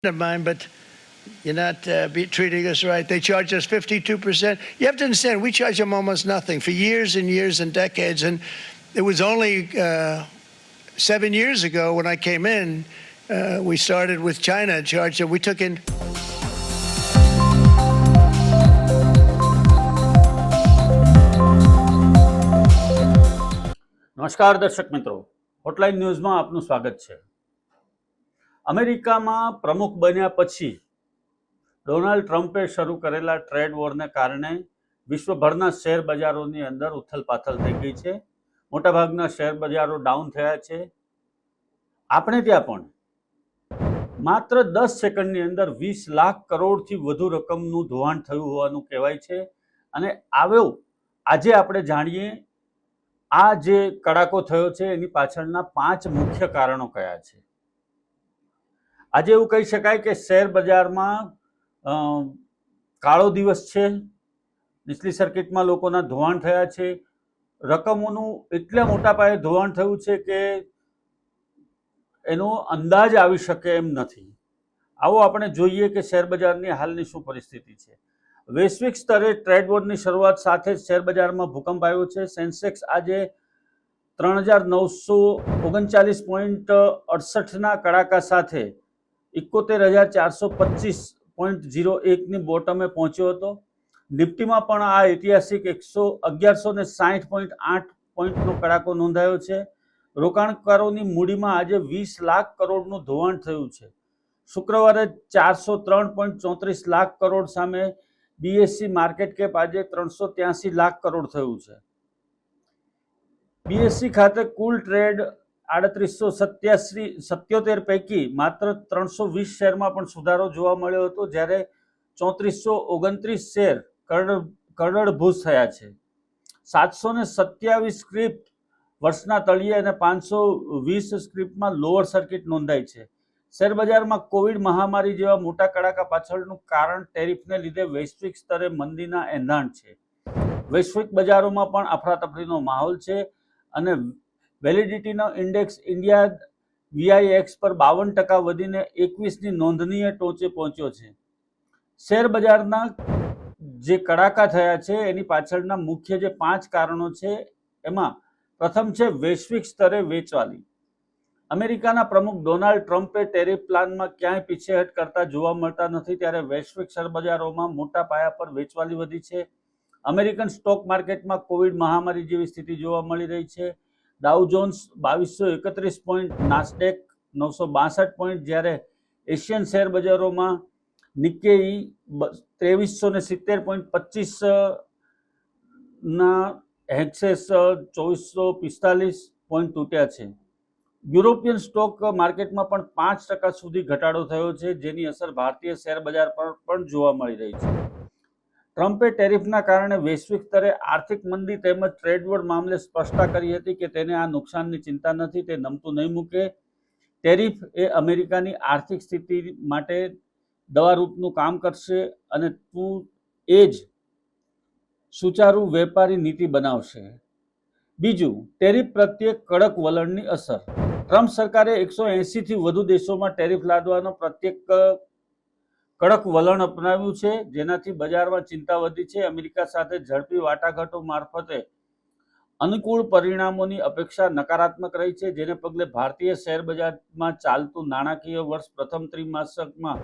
of mine, but you're not treating us right. They charge us 52%. You have to understand, we charge them almost nothing for years and years and decades. And it was only 7 years ago when I came in, we started with China, charged them. We took in. નમસ્કાર દર્શક મિત્રો, hotline ન્યૂઝમાં આપનું સ્વાગત છે. અમેરિકામાં પ્રમુખ બન્યા પછી ડોનાલ્ડ ટ્રમ્પે શરૂ કરેલા ટ્રેડ વોરને કારણે વિશ્વભરના શેર બજારોની અંદર ઉથલપાથલ થઈ ગઈ છે. મોટાભાગના શેર બજારો ડાઉન થયા છે. આપણે ત્યાં પણ માત્ર 10 સેકન્ડની અંદર 20 લાખ કરોડથી વધુ રકમનું ધોવાણ થયું હોવાનું કહેવાય છે. અને આજે આપણે જાણીએ આ જે કડાકો થયો છે એની પાછળના 5 મુખ્ય કારણો કયા છે. આજે એવું કહી શકાય કે શેર બજારમાં કાળો દિવસ છે. નીચલી સર્કિટમાં લોકોના ધોવાણ થયા છે. રકમોનું એટલા મોટા પાયે ધોવાણ થયું છે કે એનો અંદાજ આવી શકે એમ નથી. આવો આપણે જોઈએ કે શેર બજારની હાલની શું પરિસ્થિતિ છે. વૈશ્વિક સ્તરે ટ્રેડ વોરની શરૂઆત સાથે જ શેર બજારમાં ભૂકંપ આવ્યો છે. સેન્સેક્સ આજે 3939.68ના કડાકા સાથે 71,425.01ની બોટમે પહોંચ્યો હતો. નિફ્ટીમાં પણ આ ઐતિહાસિક 1160.8 પોઈન્ટનો કડાકો નોંધાયો છે. રોકાણકારોની મૂડીમાં આજે 20 લાખ કરોડનું ધોવાણ થયું છે. શુક્રવારે 403.34 લાખ કરોડ સામે બીએસસી માર્કેટ કેપ આજે 383 લાખ કરોડ થયું છે. બીએસસી ખાતે કુલ ટ્રેડ 3877 પૈકી માત્ર 320 શેરમાં પણ સુધારો જોવા મળ્યો હતો, જ્યારે 3429 શેર કરડભૂસ થયા છે. 727 સ્ક્રિપ્ટ વર્ષના તળિયે અને 520 સ્ક્રિપ્ટમાં લોઅર સર્કિટ નોંધાઈ છે. શેર બજારમાં કોવિડ મહામારી જેવા મોટા કડાકા પાછળનું કારણ ટેરિફને લીધે વૈશ્વિક સ્તરે મંદીના એંધાણ છે. વૈશ્વિક બજારોમાં પણ અફરાતફરીનો માહોલ છે અને વેલિડિટીનો ઇન્ડેક્સ ઇન્ડિયા VIX પર 52% વધીને 21ની નોંધનીય ટોચે પહોંચ્યો છે. શેર બજારના જે કડાકા થયા છે એની પાછળના મુખ્ય જે 5 કારણો છે એમાં પ્રથમ છે વૈશ્વિક સ્તરે વેચવાલી. અમેરિકાના પ્રમુખ ડોનાલ્ડ ટ્રમ્પે ટેરિફ પ્લાનમાં ક્યાંય પીછેહટ કરતા જોવા મળતા નથી, ત્યારે વૈશ્વિક શેરબજારોમાં મોટા પાયા પર વેચવાલી વધી છે. અમેરિકન સ્ટોક માર્કેટમાં કોવિડ મહામારી જેવી સ્થિતિ જોવા મળી રહી છે. ડાઉ જોન્સ 2231 પોઈન્ટ, નાસ્ડેક 962 પોઈન્ટ, જ્યારે એશિયન શેર બજારોમાં નિક્કેઈ 2370.25 ના હેક્સેસ 2445 પોઈન્ટ તૂટ્યા છે. યુરોપિયન સ્ટોક માર્કેટમાં પણ 5% સુધી ઘટાડો થયો છે, જેની અસર ભારતીય શેર બજાર પર પણ જોવા મળી રહી છે. ટ્રમ્પે ટેરિફના કારણે વૈશ્વિક સ્તરે આર્થિક મંદી તેમજ ટ્રેડ વોર મામલે સ્પષ્ટતા કરી હતી કે તેને આ નુકસાનની ચિંતા નથી, તે નમતું નહીં મૂકે. ટેરિફ એ અમેરિકાની આર્થિક સ્થિતિ માટે દવારૂપનું કામ કરશે અને એ જ સુચારુ વેપારી નીતિ બનાવશે. બીજું, ટેરિફ પ્રત્યે કડક વલણની અસર. ટ્રમ્પ સરકારે 180થી વધુ દેશોમાં ટેરિફ લાદવાનો પ્રત્યેક કડક વલણ અપનાવ્યું છે, જેનાથી બજારમાં ચિંતા વધી છે. અમેરિકા સાથે ઝડપી વાટાઘાટો મારફતે અનુકૂળ પરિણામોની અપેક્ષા નકારાત્મક રહી છે, જેને પગલે ભારતીય શેર બજારમાં ચાલતું નાણાકીય વર્ષ પ્રથમ ત્રિમાસિકમાં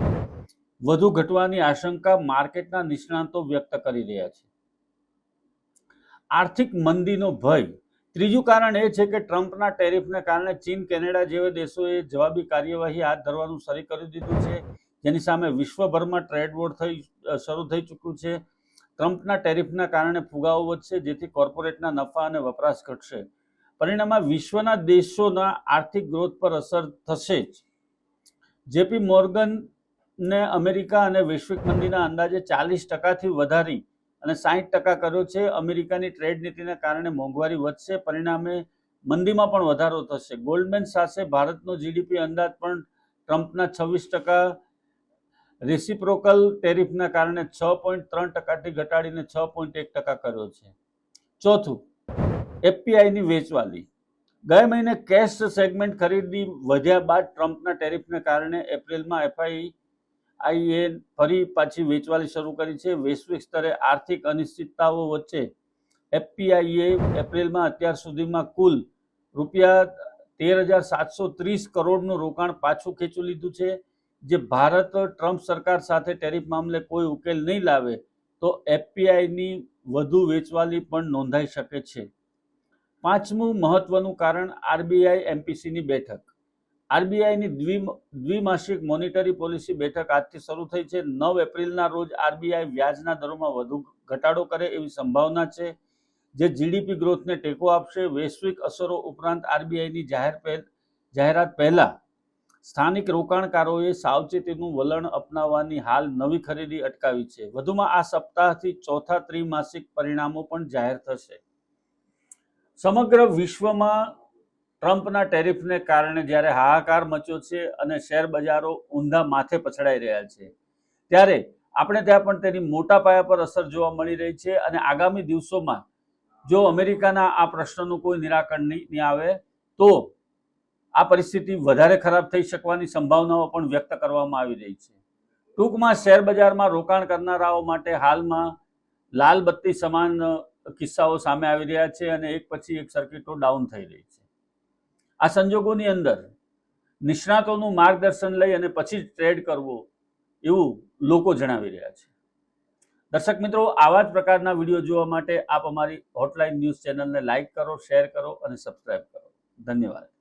વધુ ઘટવાની આશંકા માર્કેટના નિષ્ણાતો વ્યક્ત કરી રહ્યા છે. આર્થિક મંદીનો ભય. ત્રીજું કારણ એ છે કે ટ્રમ્પના ટેરિફને કારણે ચીન, કેનેડા જેવા દેશોએ જવાબી કાર્યવાહી હાથ ધરવાનું શરૂ કરી દીધું છે, જેની સામે વિશ્વભરમાં ટ્રેડ વોર શરૂ થઈ ચૂક્યું છે. ટ્રમ્પના ટેરિફના કારણે ફુગાવો વધશે, જેથી કોર્પોરેટના નફા અને વપરાશ ઘટશે. પરિણામે વિશ્વના દેશોના આર્થિક ગ્રોથ પર અસર થશે જ. જેપી મોર્ગને અમેરિકા અને વૈશ્વિક મંદીના અંદાજે 40%થી વધારી અને 60% કર્યો છે. અમેરિકાની ટ્રેડ નીતિના કારણે મોંઘવારી વધશે, પરિણામે મંદીમાં પણ વધારો થશે. ગોલ્ડમેન સાચે ભારતનો જીડીપી અંદાજ પણ ટ્રમ્પના 26%, રેસિપ્રોકલ ટેરિફના કારણે 6.3%થી ઘટાડીને 6.1% કર્યો છે. ચોથું, એફપીઆઈની વેચવાલી. ગયા મહિને કેશ સેગમેન્ટ ખરીદી વધ્યા બાદ ટ્રમ્પના ટેરિફને કારણે એપ્રિલમાં એફઆઈ ફરી પાછી વેચવાલી શરૂ કરી છે. વૈશ્વિક સ્તરે આર્થિક અનિશ્ચિતતાઓ વચ્ચે એફપીઆઈએ એપ્રિલમાં અત્યાર સુધીમાં કુલ રૂપિયા 13,730 કરોડનું રોકાણ પાછું ખેંચી લીધું છે. જે ભારત ટ્રમ્પ સરકાર સાથે ટેરિફ મામલે કોઈ ઉકેલ નહીં લાવે તો એફપીઆઈની વધુ વેચવાલી પણ નોંધાઈ શકે છે. પાંચમું મહત્વનું કારણ આરબીઆઈ એમપીસીની બેઠક. આરબીઆઈની દ્વિમાસિક મોનિટરી પોલિસી બેઠક આજથી શરૂ થઈ છે. 9 એપ્રિલના રોજ આરબીઆઈ વ્યાજના દરોમાં વધુ ઘટાડો કરે એવી સંભાવના છે, જે જીડીપી ગ્રોથને ટેકો આપશે. વૈશ્વિક અસરો ઉપરાંત આરબીઆઈની જાહેરાત પહેલા સ્થાનિક રોકાણકારોએ સાવચેતીનું વલણ અપનાવવાની હાલ નવી ખરીદી અટકાવી છે. વધુમાં આ સપ્તાહથી ચોથા ત્રિમાસિક પરિણામો પણ જાહેર થશે. સમગ્ર વિશ્વમાં ટ્રમ્પના ટેરિફને કારણે જ્યારે હાહાકાર મચ્યો છે અને શેર બજારો ઊંધા માથે પછડાઈ રહ્યા છે, ત્યારે આપણે ત્યાં પણ તેની મોટા પાયા પર અસર જોવા મળી રહી છે. અને આગામી દિવસોમાં જો અમેરિકાના આ પ્રશ્નનું કોઈ નિરાકરણ નહીં આવે તો આ પરિસ્થિતિ વધારે ખરાબ થઈ શકવાની સંભાવનાઓ પણ વ્યક્ત કરવામાં આવી રહી છે. ટૂંકમાં શેર બજારમાં રોકાણ કરનારાઓ માટે હાલમાં લાલ બત્તી સમાન કિસ્સાઓ સામે આવી રહ્યા છે અને એક પછી એક સર્કિટો ડાઉન થઈ રહી છે. આ સંજોગોની અંદર નિષ્ણાતોનું માર્ગદર્શન લઈ અને પછી જ ટ્રેડ કરવો એવું લોકો જણાવી રહ્યા છે. દર્શક મિત્રો, આવા જ પ્રકારના વિડીયો જોવા માટે આપ અમારી હોટલાઇન ન્યૂઝ ચેનલને લાઇક કરો, શેર કરો અને સબસ્ક્રાઇબ કરો. ધન્યવાદ.